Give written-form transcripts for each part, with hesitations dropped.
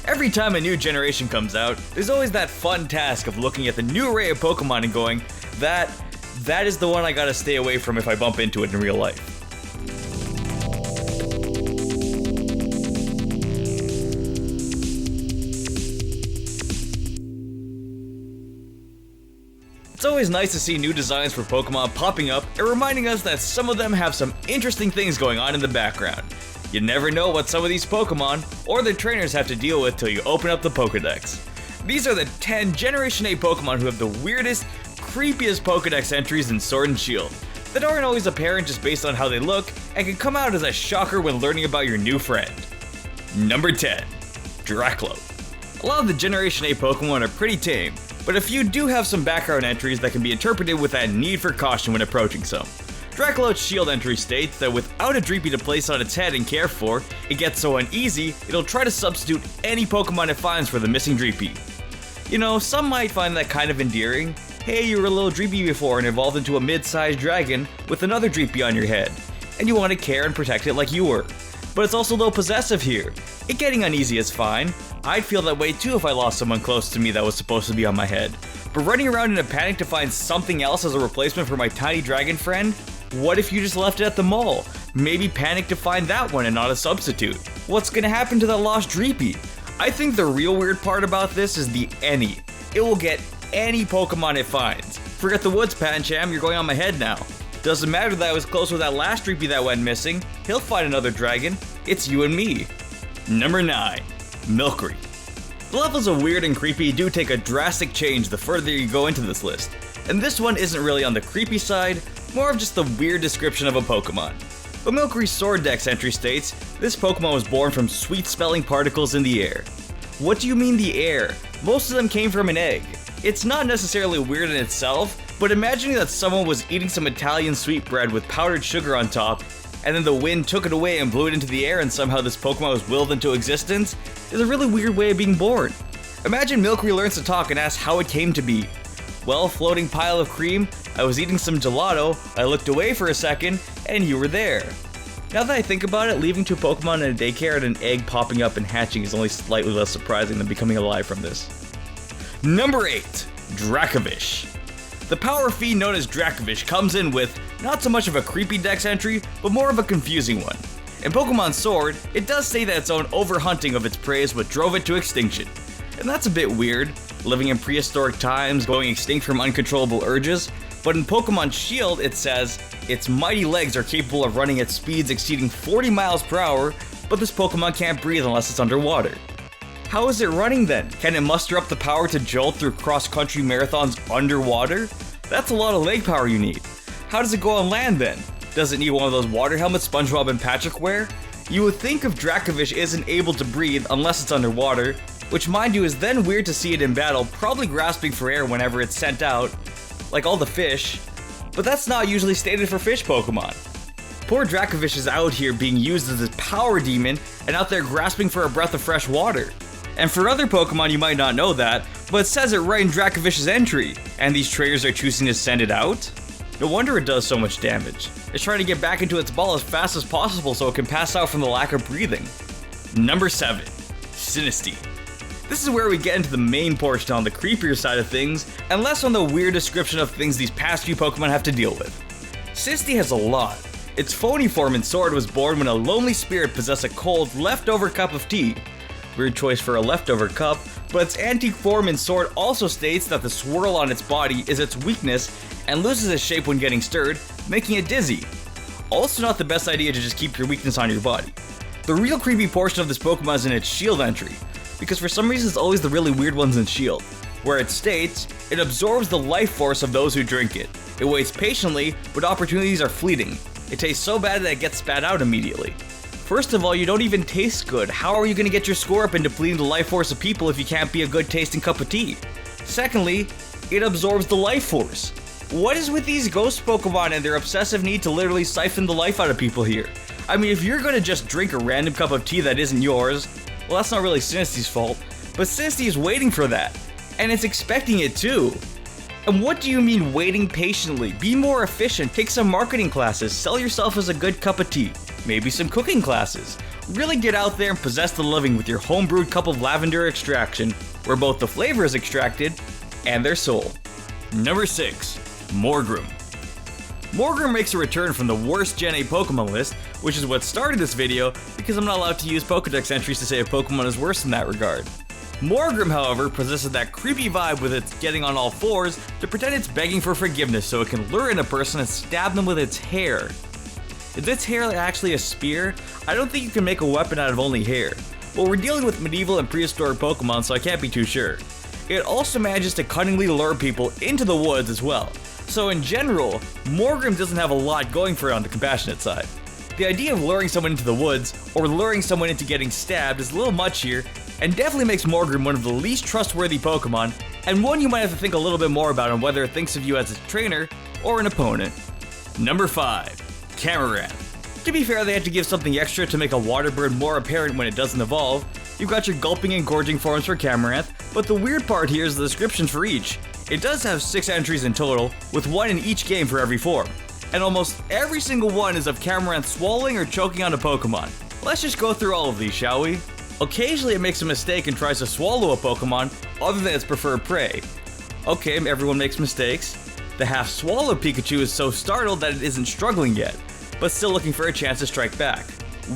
Every time a new generation comes out, there's always that fun task of looking at the new array of Pokemon and going, that is the one I gotta stay away from if I bump into it in real life. It's always nice to see new designs for Pokemon popping up and reminding us that some of them have some interesting things going on in the background. You never know what some of these Pokemon or their trainers have to deal with till you open up the Pokedex. These are the 10 Generation 8 Pokemon who have the weirdest, creepiest Pokedex entries in Sword and Shield that aren't always apparent just based on how they look and can come out as a shocker when learning about your new friend. Number 10. Dracula. A lot of the Generation 8 Pokemon are pretty tame, but a few do have some background entries that can be interpreted with that need for caution when approaching some. Dracula's shield entry states that without a Dreepy to place on its head and care for, it gets so uneasy, it'll try to substitute any Pokemon it finds for the missing Dreepy. You know, some might find that kind of endearing. Hey, you were a little Dreepy before and evolved into a mid-sized dragon with another Dreepy on your head, and you want to care and protect it like you were. But it's also a little possessive here. It getting uneasy is fine. I'd feel that way too if I lost someone close to me that was supposed to be on my head. But running around in a panic to find something else as a replacement for my tiny dragon friend? What if you just left it at the mall? Maybe panic to find that one and not a substitute. What's gonna happen to that lost Dreepy? I think the real weird part about this is the any. It will get any Pokemon it finds. Forget the woods, Pancham, you're going on my head now. Doesn't matter that I was close with that last Dreepy that went missing. He'll find another dragon. It's you and me. Number 9. Milcery. The levels of weird and creepy do take a drastic change the further you go into this list, and this one isn't really on the creepy side, more of just the weird description of a Pokemon. But Milcery's Sword Dex entry states, this Pokemon was born from sweet-smelling particles in the air. What do you mean the air? Most of them came from an egg. It's not necessarily weird in itself, but imagining that someone was eating some Italian sweetbread with powdered sugar on top, and then the wind took it away and blew it into the air and somehow this Pokemon was willed into existence, is a really weird way of being born. Imagine Milcery learns to talk and asks how it came to be. Well, floating pile of cream, I was eating some gelato, I looked away for a second, and you were there. Now that I think about it, leaving 2 Pokemon in a daycare and an egg popping up and hatching is only slightly less surprising than becoming alive from this. Number 8. Dragonfish. The power feed known as Dragonfish comes in with not so much of a creepy dex entry, but more of a confusing one. In Pokemon Sword, it does say that its own overhunting of its prey is what drove it to extinction. And that's a bit weird, living in prehistoric times, going extinct from uncontrollable urges, but in Pokemon Shield it says, its mighty legs are capable of running at speeds exceeding 40 miles per hour, but this Pokemon can't breathe unless it's underwater. How is it running then? Can it muster up the power to jolt through cross-country marathons underwater? That's a lot of leg power you need. How does it go on land then? Does it need one of those water helmets SpongeBob and Patrick wear? You would think if Dragonfish isn't able to breathe unless it's underwater, which mind you is then weird to see it in battle, probably grasping for air whenever it's sent out, like all the fish, but that's not usually stated for fish Pokemon. Poor Dragonfish is out here being used as a power demon and out there grasping for a breath of fresh water. And for other Pokemon you might not know that, but it says it right in Dragonfish's entry, and these trainers are choosing to send it out? No wonder it does so much damage. It's trying to get back into its ball as fast as possible so it can pass out from the lack of breathing. Number 7. Synesthesia. This is where we get into the main portion on the creepier side of things, and less on the weird description of things these past few Pokemon have to deal with. Synesthesia has a lot. Its phony form in Sword was born when a lonely spirit possessed a cold, leftover cup of tea. Weird choice for a leftover cup, but its antique form in Sword also states that the swirl on its body is its weakness and loses its shape when getting stirred, making it dizzy. Also not the best idea to just keep your weakness on your body. The real creepy portion of this Pokemon is in its Shield entry, because for some reason it's always the really weird ones in Shield, where it states, it absorbs the life force of those who drink it. It waits patiently, but opportunities are fleeting. It tastes so bad that it gets spat out immediately. First of all, you don't even taste good. How are you going to get your score up in depleting the life force of people if you can't be a good tasting cup of tea? Secondly, it absorbs the life force. What is with these ghost Pokemon and their obsessive need to literally siphon the life out of people here? I mean, if you're going to just drink a random cup of tea that isn't yours, well, that's not really Synesthia's fault, but Synesthesia is waiting for that, and it's expecting it too. And what do you mean waiting patiently? Be more efficient, take some marketing classes, sell yourself as a good cup of tea, maybe some cooking classes, Really get out there and possess the living with your homebrewed cup of lavender extraction, where both the flavor is extracted and their soul. Number 6. Morgrem. Morgrem makes a return from the worst Gen 8 Pokemon list, which is what started this video because I'm not allowed to use Pokedex entries to say a Pokemon is worse in that regard. Morgrem, however, possesses that creepy vibe with its getting on all fours to pretend it's begging for forgiveness so it can lure in a person and stab them with its hair. Is its hair actually a spear? I don't think you can make a weapon out of only hair. Well, we're dealing with medieval and prehistoric Pokemon, so I can't be too sure. It also manages to cunningly lure people into the woods as well. So in general, Morgrem doesn't have a lot going for it on the compassionate side. The idea of luring someone into the woods, or luring someone into getting stabbed is a little much here, and definitely makes Morgrem one of the least trustworthy Pokemon, and one you might have to think a little bit more about on whether it thinks of you as a trainer or an opponent. Number 5. Camarant. To be fair, they had to give something extra to make a water bird more apparent when it doesn't evolve. You've got your gulping and gorging forms for Camarant, but the weird part here is the descriptions for each. It does have 6 entries in total, with 1 in each game for every form. And almost every single one is of Camarant swallowing or choking on a Pokemon. Let's just go through all of these, shall we? Occasionally it makes a mistake and tries to swallow a Pokemon other than its preferred prey. Okay, everyone makes mistakes. The half-swallowed Pikachu is so startled that it isn't struggling yet, but still looking for a chance to strike back.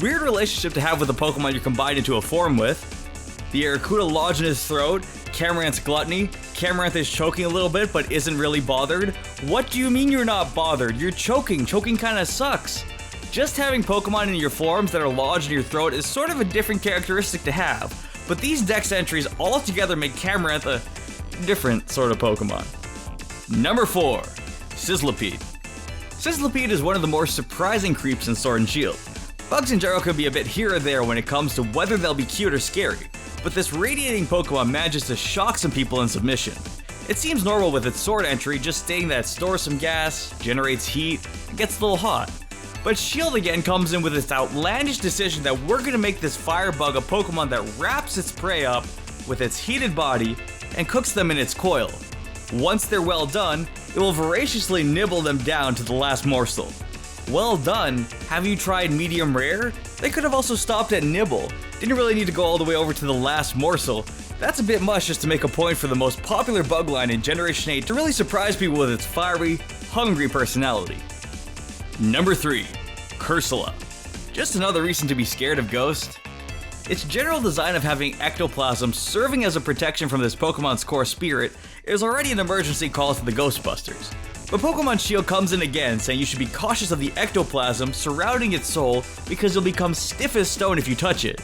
Weird relationship to have with a Pokemon you're combined into a form with. The Arrokuda lodged in his throat, Camarant's gluttony, Camarant is choking a little bit but isn't really bothered. What do you mean you're not bothered? You're choking kinda sucks. Just having Pokemon in your forms that are lodged in your throat is sort of a different characteristic to have, but these Dex entries all together make Camarant a different sort of Pokemon. Number 4. Sizzla Pete. Sizzla Pete is one of the more surprising creeps in Sword and Shield. Bugs in general can be a bit here or there when it comes to whether they'll be cute or scary, but this radiating Pokemon manages to shock some people in submission. It seems normal with its sword entry, just stating that it stores some gas, generates heat, and gets a little hot. But Shield again comes in with its outlandish decision that we're gonna make this firebug a Pokemon that wraps its prey up with its heated body and cooks them in its coil. Once they're well done, it will voraciously nibble them down to the last morsel. Well done? Have you tried medium rare? They could have also stopped at nibble. Didn't really need to go all the way over to the last morsel. That's a bit much just to make a point for the most popular bug line in Generation 8 to really surprise people with its fiery, hungry personality. Number 3. Cursula. Just another reason to be scared of Ghost. Its general design of having ectoplasm serving as a protection from this Pokemon's core spirit is already an emergency call to the Ghostbusters. But Pokemon Shield comes in again saying you should be cautious of the ectoplasm surrounding its soul because you'll become stiff as stone if you touch it.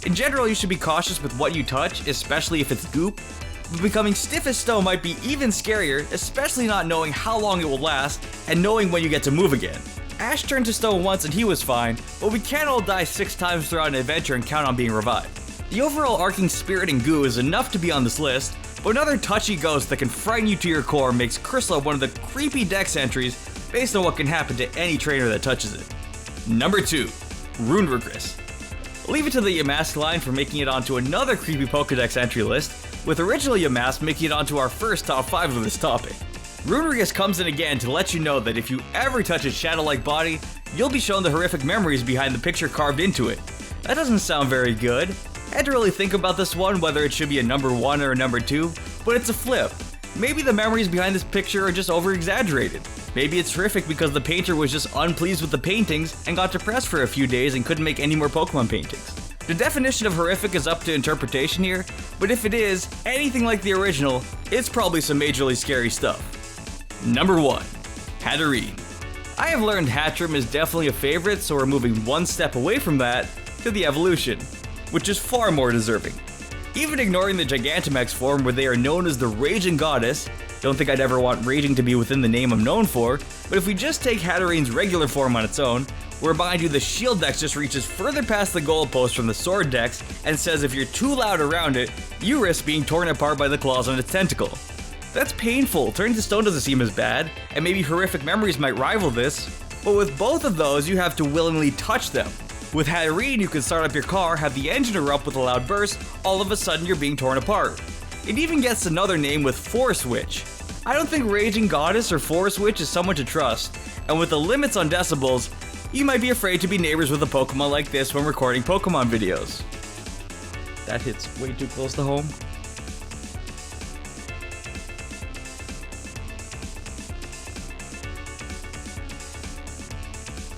In general, you should be cautious with what you touch, especially if it's goop, but becoming stiff as stone might be even scarier, especially not knowing how long it will last and knowing when you get to move again. Ash turned to stone once and he was fine, but we can't all die 6 times throughout an adventure and count on being revived. The overall arcing spirit and goo is enough to be on this list, but another touchy ghost that can frighten you to your core makes Cursula one of the creepy Dex entries based on what can happen to any trainer that touches it. Number 2. Runerigress. Leave it to the Yamask line for making it onto another creepy Pokedex entry list, with original Yamask making it onto our first top 5 of this topic. Runerigress comes in again to let you know that if you ever touch its shadow-like body, you'll be shown the horrific memories behind the picture carved into it. That doesn't sound very good. I had to really think about this one, whether it should be a number 1 or a number 2, but it's a flip. Maybe the memories behind this picture are just over-exaggerated. Maybe it's horrific because the painter was just unpleased with the paintings and got depressed for a few days and couldn't make any more Pokemon paintings. The definition of horrific is up to interpretation here, but if it is anything like the original, it's probably some majorly scary stuff. Number 1. Hatterene. I have learned Hatterene is definitely a favorite, so we're moving one step away from that to the evolution, which is far more deserving. Even ignoring the Gigantamax form where they are known as the Raging Goddess, don't think I'd ever want Raging to be within the name I'm known for, but if we just take Hatterene's regular form on its own, where mind you the Shield Dex just reaches further past the goalpost from the Sword Dex and says if you're too loud around it, you risk being torn apart by the claws on its tentacle. That's painful. Turning to stone doesn't seem as bad, and maybe horrific memories might rival this, but with both of those you have to willingly touch them. With Hatterene, you can start up your car, have the engine erupt with a loud burst, all of a sudden you're being torn apart. It even gets another name with Force Witch. I don't think Raging Goddess or Force Witch is someone to trust, and with the limits on decibels, you might be afraid to be neighbors with a Pokemon like this when recording Pokemon videos. That hits way too close to home.